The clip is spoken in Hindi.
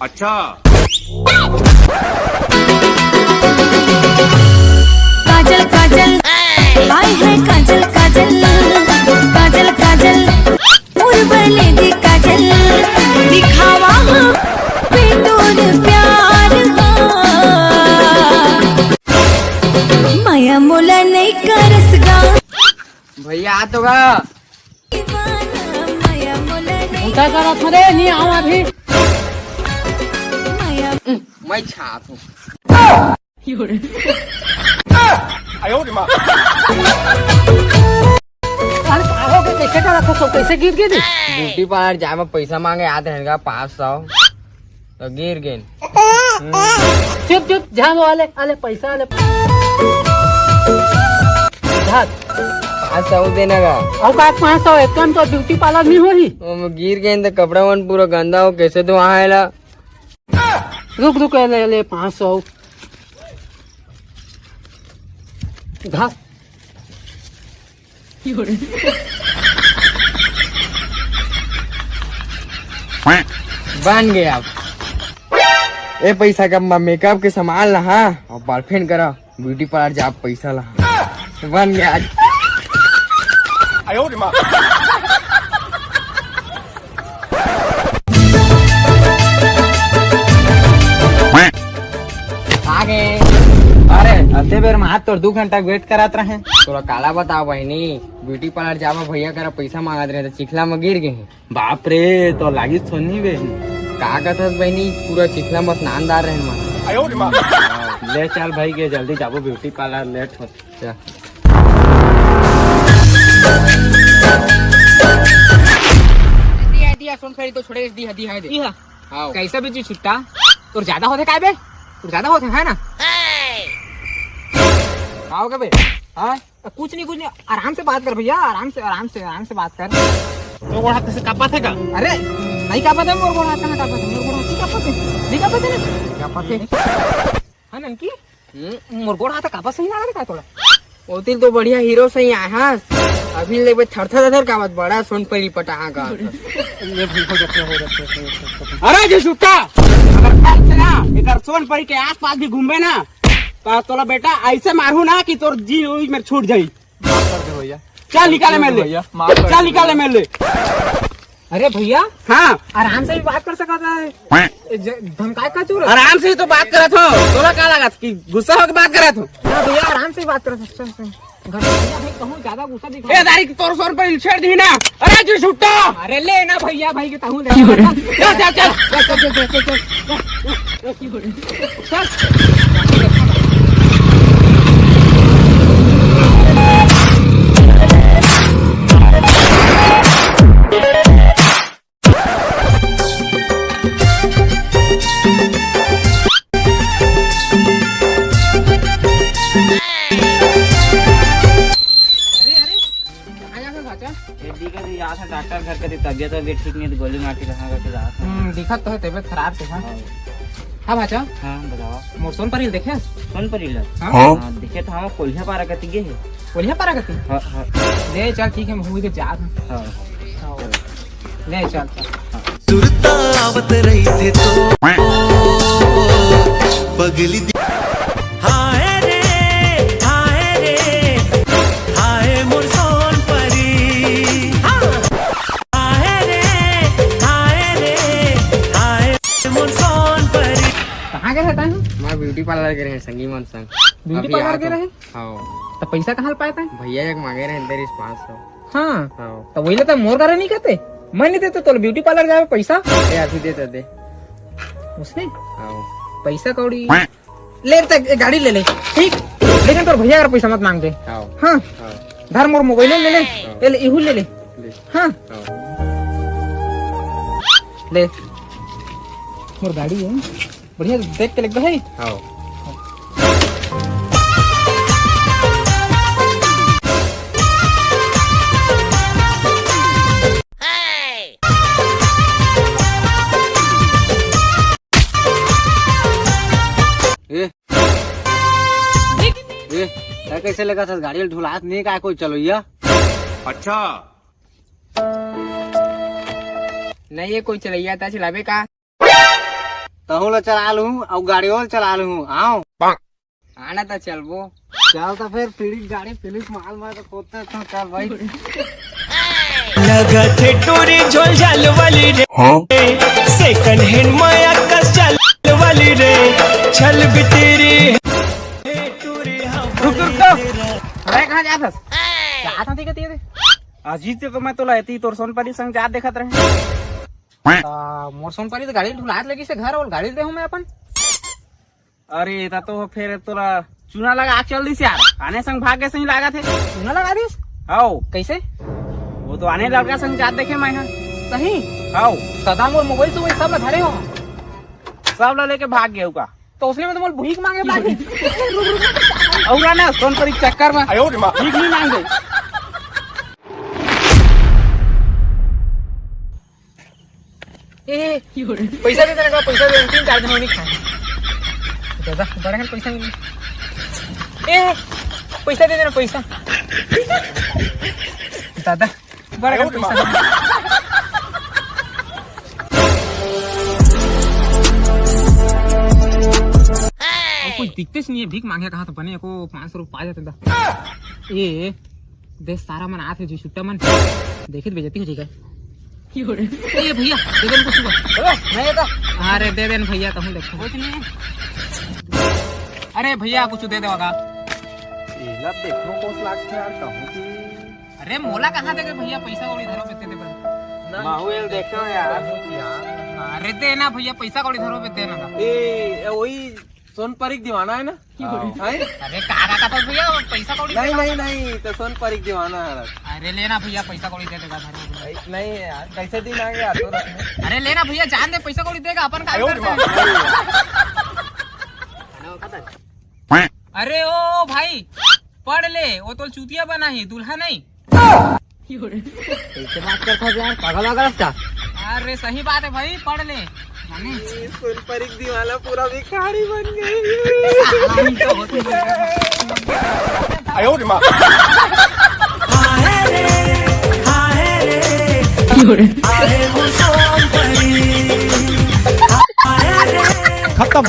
अच्छा काजल काजल आए है काजल काजल काजल काजल उर्वले दी काजल दिखावा बेतूर प्यार माया मोला नहीं करसगा भैया आ तो गा माया मोला नहीं क्या कर रहा था नहीं आओ अभी मैं छाप हूँ कैसे कर रखा सब कैसे गिर गए ब्यूटी पार्लर जाए में पैसा मांगे याद रहेगा 500 तो गिर गए चुप चुप जहाँ वाले आले पैसा आले 500 देना का और का 500 एक कम तो ब्यूटी पार्लर नहीं हो ही गिर गए तो कपड़ा वन पूरा गंदा हो कैसे तो वहाँ आएला रुक रुक ले 500 घास बन गया अब ए पैसा का मेकअप के सामान ला हाँ और बॉयफ्रेंड करा ब्यूटी पार्लर जा पैसा ला बन गया आज आगे अरे अद्धे बेर में हाथ तो 2 घंटा वेट करात रहे तोरा काला बताओ बहनी ब्यूटी पार्लर जावा भैया करा पैसा मांगत रहे तो चिखला में गिर गए बाप रे तो लागी सोनी बे का कहत बहनी पूरा चिखला में स्नानदार रहे मां ले चल भाई के जल्दी जाबो ब्यूटी पार्लर लेट हो दिया सोन फेरी तो छोड़े दी हदी है दे हां कैसा भी चीज छुट्टा तो ज्यादा होते काय बे तो ज्यादा होते है ना आओ बे हां कुछ नहीं आराम से बात कर भैया आराम से बात कर तो वो हाथ से कापा थे का अरे नहीं कापा था मोर बोला था कापा था मोर बोला कापा थे नहीं कापा थे ना कापा थे हां ननकी मोर बोला था कापा सही लगा का तोला ओतिल तो बढ़िया हीरो सही आया हां अभी ले थर का बात बड़ा सोन परी पटाहा का ये भी हो जाते अरे जे छुट्टा अगर कल से ना इधर सोन परी के आसपास भी घूमे ना तो तोला बेटा ऐसे मारू ना कि तोर जी में छूट जाई माफ कर दे भैया चल निकाले मेरे ले चल निकाले मेरे ले अरे भैया हाँ आराम से भी बात कर सकता है धमकाए का चूर आराम से ही तो बात करत हो तोला का लगा कि गुस्सा होकर बात करत हो भैया आराम से बात कर सकते कहूँ ज्यादा गुस्सा दिखा ए दारी तोर सोन पर छेड़ दी ना अरे जी छुट्टा अरे ले ना भैया भाई के कहूँ चल डॉक्टर घर का तबियत ठीक नहीं गोली मार के दिखत तो है तबियत खराब से हाँ भाचा हाँ बताओ मोर सोन परिल देखे सोन परिल देखे तो हम कोल्हा पारा गति गे है कोल्हा पारा गति ले चल ठीक है मूवी के जा ले चल सुरता आवत रही थे तो पगली हाय रे हाय मोर सोन परी हाय रे हाय मोर सोन परी कहाँ गए था मैं ब्यूटी पार्लर के रहे संगी मन संग ब्यूटी पार्लर के रहे हाँ तो पैसा कहाँ पाया था भैया एक मांगे रहे अंदर 500 हाँ तो वही तो मोर करे नहीं कहते मैं नहीं देता तो ब्यूटी पार्लर जाए पैसा अभी देते दे उसने हाँ पैसा कौड़ी ले गाड़ी ले ले ठीक लेकिन तो भैया अगर पैसा मत मांग दे हाँ धर मोर मोबाइल ले ले इहू ले ले हाँ ले मोर गाड़ी है बढ़िया देख के लगता है हाँ कैसे लगा था गाड़ी ढुलात नहीं का कोई चलो या अच्छा नहीं ये कोई चलैया था चलावे का तहु ला चला लूं और गाड़ी और चला लूं आओ आना था चल वो चल तो फिर पीड़ी गाड़ी पुलिस माल मार तो खोदते तो चल भाई लगा थे टूरी झोल झाल वाली रे सेकंड हैंड माया कस चाल वाली रे छल भी तेरी है टूरी रुक अरे कहाँ जात हस जात हती कती थे अजीत से तो मैं तो लाती तोर सोनपरी संग जात देखत रहे मोर सोनपरी तो गाड़ी ढुलात लगी से घर और गाड़ी दे हूँ मैं अपन अरे ता तो फिर तोरा चूना लगा चल दी यार आने संग भाग्य सही लागा थे चूना लगा दिस आओ कैसे वो तो आने लड़का संग जात देखे मैं यहाँ सही आओ सदा मोर मोबाइल से वही सब ला धरे हो सब ला लेके भाग गए का तो उसने में तो मोर भीख मांगे बाकी और ना सोनपरी के चक्कर में ठीक नहीं मांग गई पैसा दे देना पैसा दे 3-4 दिन नहीं खाए दादा बड़ा पैसा नहीं पैसा दे देना पैसा दादा बड़ा पैसा कुछ दिखते नहीं है भीख मांगे कहा तो बने को 500 रुपये पा जाते ये देश सारा मन आते जो छुट्टा मन देखिए बेजती हो जाएगा ये भैया दे देन कुछ नहीं तो अरे दे देन भैया कहूँ देखो कुछ नहीं अरे भैया कुछ दे देगा देखो कोस लागते यार कहूँ की अरे मोला कहाँ देगे भैया पैसा कौड़ी धरो पे दे दे माहुएल देखो यार अरे देना भैया पैसा कौड़ी धरो पे देना ए वही सोनपरी दीवाना है ना अरे कारा का तो भैया पैसा कौड़ी नहीं तो सोनपरी दीवाना है अरे लेना भैया पैसा कौड़ी दे देगा धरो नहीं यार कैसे दिन आ गया तो अरे लेना भैया जान दे पैसा कौड़ी देगा अपन काम करते हैं अरे ओ भाई पढ़ ले वो तो चूतिया बना है दूल्हा नहीं कैसे बात करता यार पागल वागल का अरे सही बात है भाई पढ़ ले सोनपरी दीवाना पूरा भिखारी बन गई खत्म।